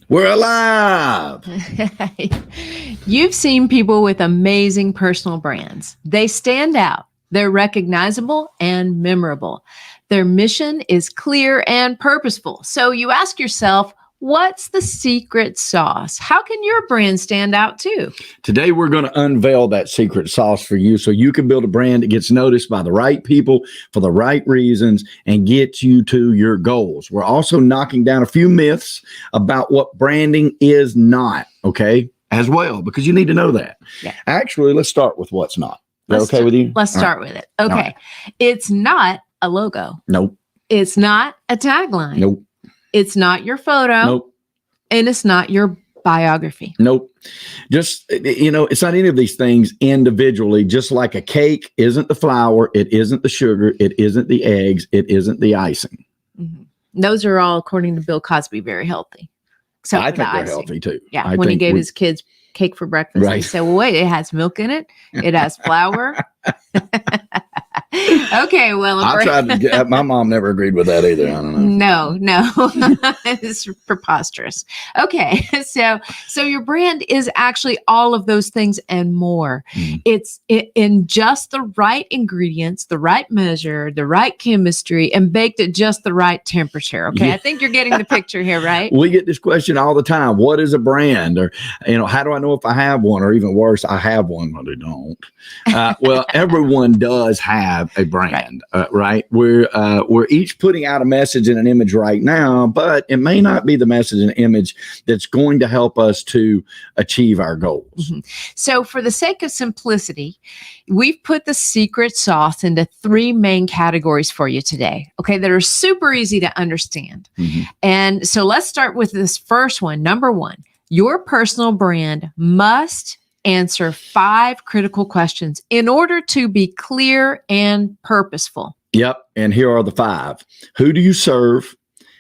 We're alive. You've seen people with amazing personal brands. They stand out. They're recognizable and memorable. Their mission is clear and purposeful. So you ask yourself, what's the secret sauce? How can your brand stand out too? Today, we're going to unveil that secret sauce for you so you can build a brand that gets noticed by the right people for the right reasons and gets you to your goals. We're also knocking down a few myths about what branding is not, okay, as well, because you need to know that. Yeah. Actually, let's start with what's not. Is that okay with you? Let's start with it. Okay. Right. It's not a logo. Nope. It's not a tagline. Nope. It's not your photo. Nope. And it's not your biography. Nope. Just, it's not any of these things individually. Just like a cake isn't the flour, it isn't the sugar, it isn't the eggs, it isn't the icing. Mm-hmm. Those are all, according to Bill Cosby, very healthy. Except I think they're healthy too. Yeah. When he gave his kids cake for breakfast, right. He said, well, wait, it has milk in it. It has flour. Okay, well, I tried to get, my mom never agreed with that either. I don't know. No, it's preposterous. Okay, so your brand is actually all of those things and more. It's in just the right ingredients, the right measure, the right chemistry, and baked at just the right temperature. Okay, yeah. I think you're getting the picture here, right? We get this question all the time. What is a brand? Or, how do I know if I have one? Or even worse, I have one, but I don't. Well, everyone does have a brand, right? We're each putting out a message and an image right now, but it may not be the message and image that's going to help us to achieve our goals. Mm-hmm. So for the sake of simplicity, we've put the secret sauce into 3 main categories for you today, okay, that are super easy to understand. Mm-hmm. And so let's start with this first one. Number 1, your personal brand must answer 5 critical questions in order to be clear and purposeful. Yep. And here are the 5. Who do you serve?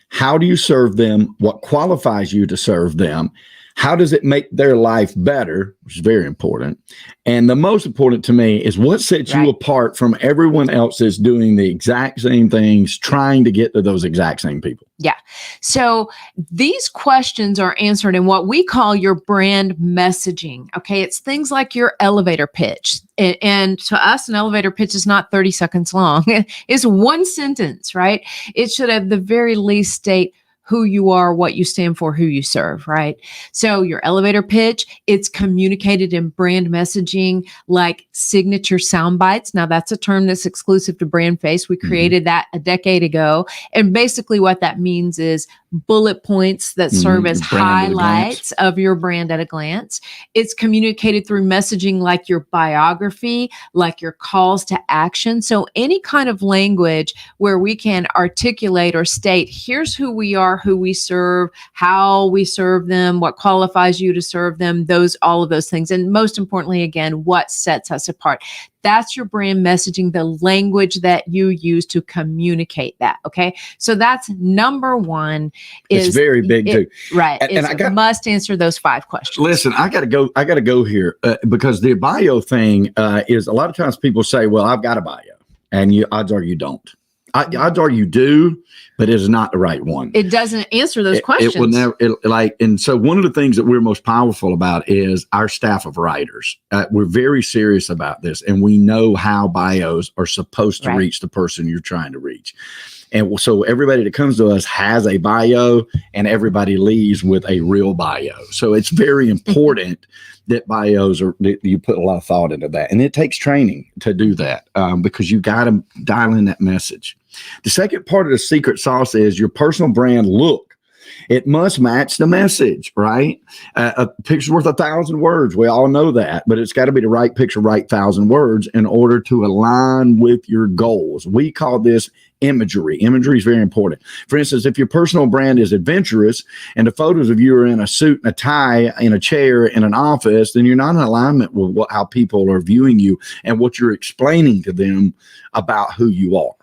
How do you serve them? What qualifies you to serve them? How does it make their life better, which is very important. And the most important to me is what sets you apart from everyone else that's doing the exact same things, trying to get to those exact same people. Yeah. So these questions are answered in what we call your brand messaging. Okay. It's things like your elevator pitch. And to us, an elevator pitch is not 30 seconds long. It's 1 sentence, right? It should at the very least state who you are, what you stand for, who you serve, right? So your elevator pitch, it's communicated in brand messaging like signature sound bites. Now that's a term that's exclusive to BrandFace. We created that a decade ago. And basically what that means is bullet points that serve as highlights of your brand at a glance. It's communicated through messaging like your biography, like your calls to action. So any kind of language where we can articulate or state, here's who we are, who we serve, how we serve them, what qualifies you to serve them, all of those things. And most importantly, again, what sets us apart. That's your brand messaging, the language that you use to communicate that. Okay. So that's number 1. It's very big too. Right. And I must answer those 5 questions. Listen, I got to go here because the bio thing is a lot of times people say, well, I've got a bio, and odds are you don't. Odds are you do, but it is not the right one. It doesn't answer those questions. It will never, and so one of the things that we're most powerful about is our staff of writers. We're very serious about this, and we know how bios are supposed to reach the person you're trying to reach. And so everybody that comes to us has a bio, and everybody leaves with a real bio. So it's very important that bios you put a lot of thought into that. And it takes training to do that because you got to dial in that message. The second part of the secret sauce is your personal brand look. It must match the message, right? A picture's worth 1,000 words. We all know that, but it's got to be the right picture, right 1,000 words in order to align with your goals. We call this imagery. Imagery is very important. For instance, if your personal brand is adventurous and the photos of you are in a suit and a tie in a chair in an office, then you're not in alignment with how people are viewing you and what you're explaining to them about who you are.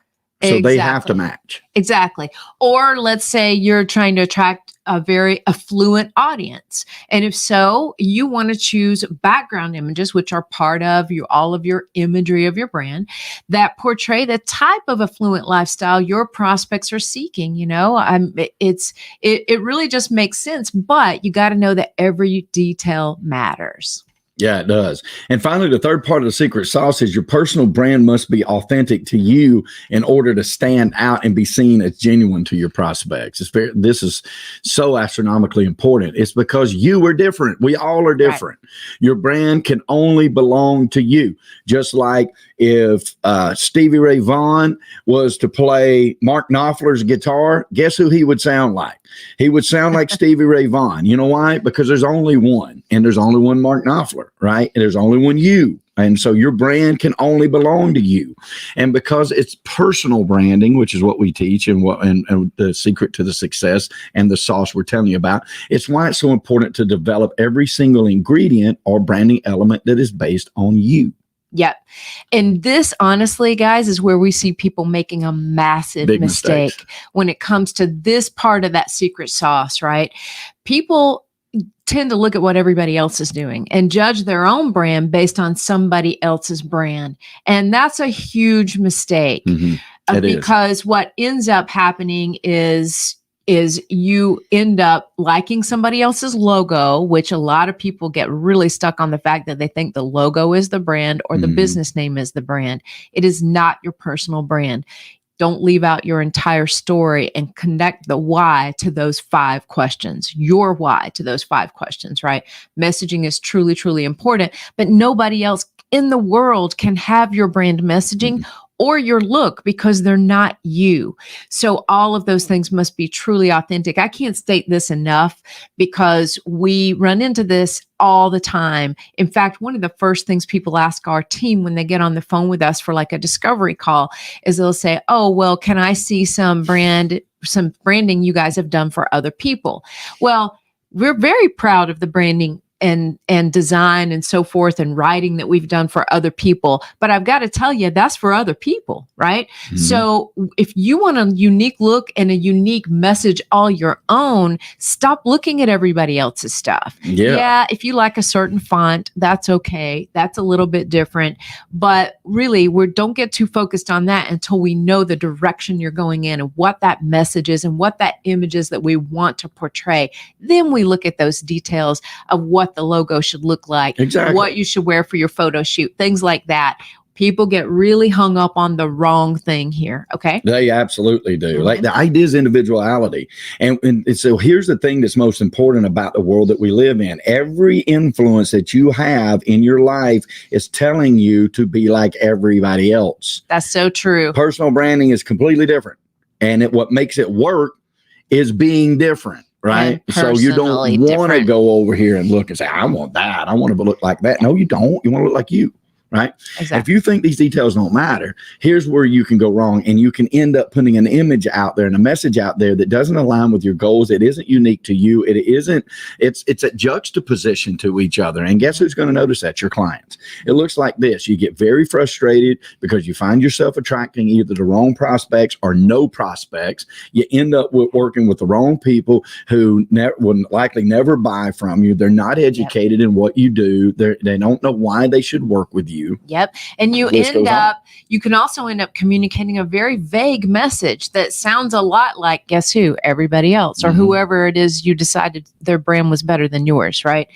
So they have to match. Exactly. Or let's say you're trying to attract a very affluent audience? And if so, you want to choose background images, which are part of all of your imagery of your brand, that portray the type of affluent lifestyle your prospects are seeking. It really just makes sense, but you got to know that every detail matters. Yeah, it does. And finally, the third part of the secret sauce is your personal brand must be authentic to you in order to stand out and be seen as genuine to your prospects. This is so astronomically important. It's because you are different. We all are different. Right. Your brand can only belong to you. Just like if Stevie Ray Vaughan was to play Mark Knopfler's guitar, guess who he would sound like? He would sound like Stevie Ray Vaughan. You know why? Because there's only one, and there's only one Mark Knopfler, right? And there's only one you. And so your brand can only belong to you. And because it's personal branding, which is what we teach and the secret to the success and the sauce we're telling you about, it's why it's so important to develop every single ingredient or branding element that is based on you. Yep. And this, honestly, guys, is where we see people making a massive mistake when it comes to this part of that secret sauce, right? People tend to look at what everybody else is doing and judge their own brand based on somebody else's brand. And that's a huge mistake because what ends up happening is you end up liking somebody else's logo, which a lot of people get really stuck on the fact that they think the logo is the brand or the business name is the brand. It is not your personal brand. Don't leave out your entire story and connect the why to those 5 questions, your why to those 5 questions, right? Messaging is truly, truly important, but nobody else in the world can have your brand messaging or your look because they're not you. So all of those things must be truly authentic. I can't state this enough because we run into this all the time. In fact, one of the first things people ask our team when they get on the phone with us for like a discovery call is they'll say, "Oh, well, can I see some branding you guys have done for other people?" Well, we're very proud of the branding and design and so forth and writing that we've done for other people. But I've got to tell you, that's for other people, right? So if you want a unique look and a unique message all your own, stop looking at everybody else's stuff. Yeah, if you like a certain font, that's okay. That's a little bit different. But really, don't get too focused on that until we know the direction you're going in and what that message is and what that image is that we want to portray. Then we look at those details of what the logo should look like, what you should wear for your photo shoot, things like that. People get really hung up on the wrong thing here. Okay. They absolutely do. Like the idea is individuality. And so here's the thing that's most important about the world that we live in. Every influence that you have in your life is telling you to be like everybody else. That's so true. Personal branding is completely different. And what makes it work is being different. Right. So you don't want to go over here and look and say, "I want that. I want to look like that." No, you don't. You want to look like you. Right. Exactly. If you think these details don't matter, here's where you can go wrong. And you can end up putting an image out there and a message out there that doesn't align with your goals. It isn't unique to you. It's a juxtaposition to each other. And guess who's going to notice that? Your clients. It looks like this. You get very frustrated because you find yourself attracting either the wrong prospects or no prospects. You end up working with the wrong people who would likely never buy from you. They're not educated in what you do. They don't know why they should work with you. Yep. And you can also end up communicating a very vague message that sounds a lot like, guess who? Everybody else or whoever it is you decided their brand was better than yours, right?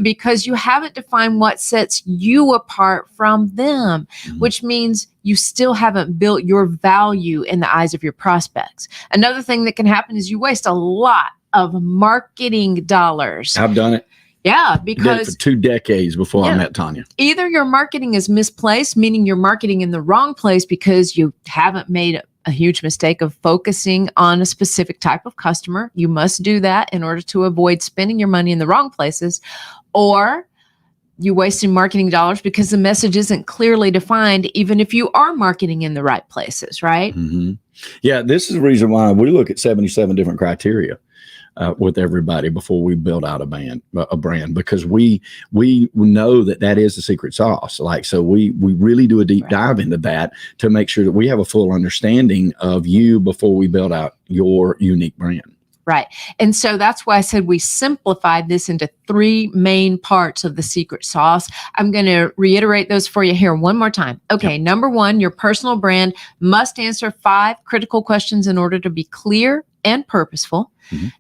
Because you haven't defined what sets you apart from them, which means you still haven't built your value in the eyes of your prospects. Another thing that can happen is you waste a lot of marketing dollars. I've done it. Yeah, because I did it for 2 decades before I met Tanya. Either your marketing is misplaced, meaning you're marketing in the wrong place because you haven't made a huge mistake of focusing on a specific type of customer. You must do that in order to avoid spending your money in the wrong places, or you wasting marketing dollars because the message isn't clearly defined, even if you are marketing in the right places, right? Yeah, this is the reason why we look at 77 different criteria. With everybody before we build out a brand, because we know that is the secret sauce. Like, so we really do a deep dive into that to make sure that we have a full understanding of you before we build out your unique brand. Right. And so that's why I said we simplified this into 3 main parts of the secret sauce. I'm going to reiterate those for you here one more time. Okay. Number 1, your personal brand must answer 5 critical questions in order to be clear and purposeful.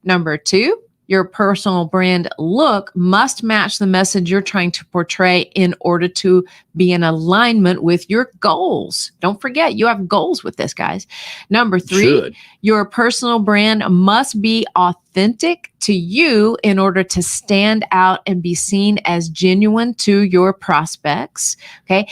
Number 2, your personal brand look must match the message you're trying to portray in order to be in alignment with your goals. Don't forget, you have goals with this, guys. Number 3, your personal brand must be authentic to you in order to stand out and be seen as genuine to your prospects. Okay.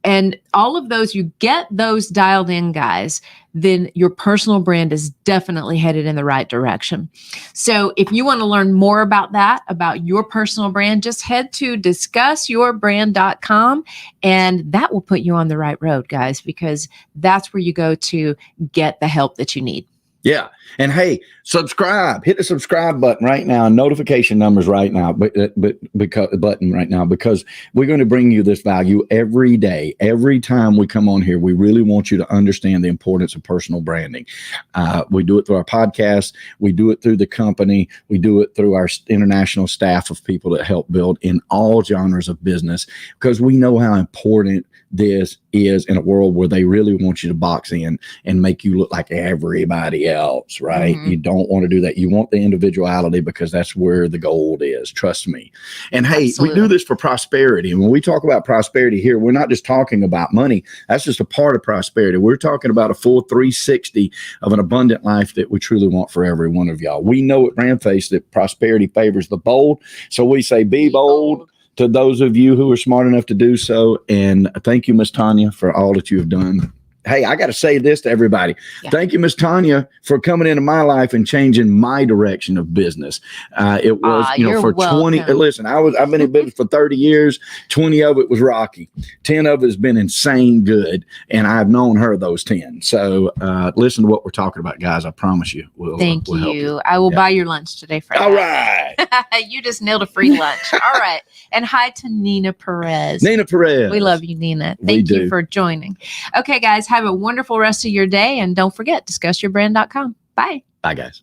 And all of those, you get those dialed in, guys, then your personal brand is definitely headed in the right direction. So if you want to learn more about that, about your personal brand, just head to discussyourbrand.com, and that will put you on the right road, guys, because that's where you go to get the help that you need. Yeah. And hey, subscribe, hit the subscribe button right now, notification numbers right now, because we're going to bring you this value every day. Every time we come on here, we really want you to understand the importance of personal branding. We do it through our podcast. We do it through the company. We do it through our international staff of people that help build in all genres of business, because we know how important this is in a world where they really want you to box in and make you look like everybody else, right? You don't want to do that. You want the individuality, because that's where the gold is. Trust me. And hey, we do this for prosperity. And when we talk about prosperity here, we're not just talking about money. That's just a part of prosperity. We're talking about a full 360 of an abundant life that we truly want for every one of y'all. We know at Brandface that prosperity favors the bold. So we say, be bold. To those of you who are smart enough to do so. And thank you, Miss Tanya, for all that you have done. Hey, I got to say this to everybody. Thank you, Miss Tanya, for coming into my life and changing my direction of business. It was, for 20. Listen, I've been in business for 30 years. 20 of it was rocky. 10 of it has been insane good. And I've known her those 10. So listen to what we're talking about, guys. I promise you. Thank we'll help you. I will buy your lunch today, Fred. All right. You just nailed a free lunch. All right. And hi to Nina Perez. Nina Perez. We love you, Nina. Thank you for joining. Okay, guys, have a wonderful rest of your day. And don't forget, discussyourbrand.com. Bye. Bye, guys.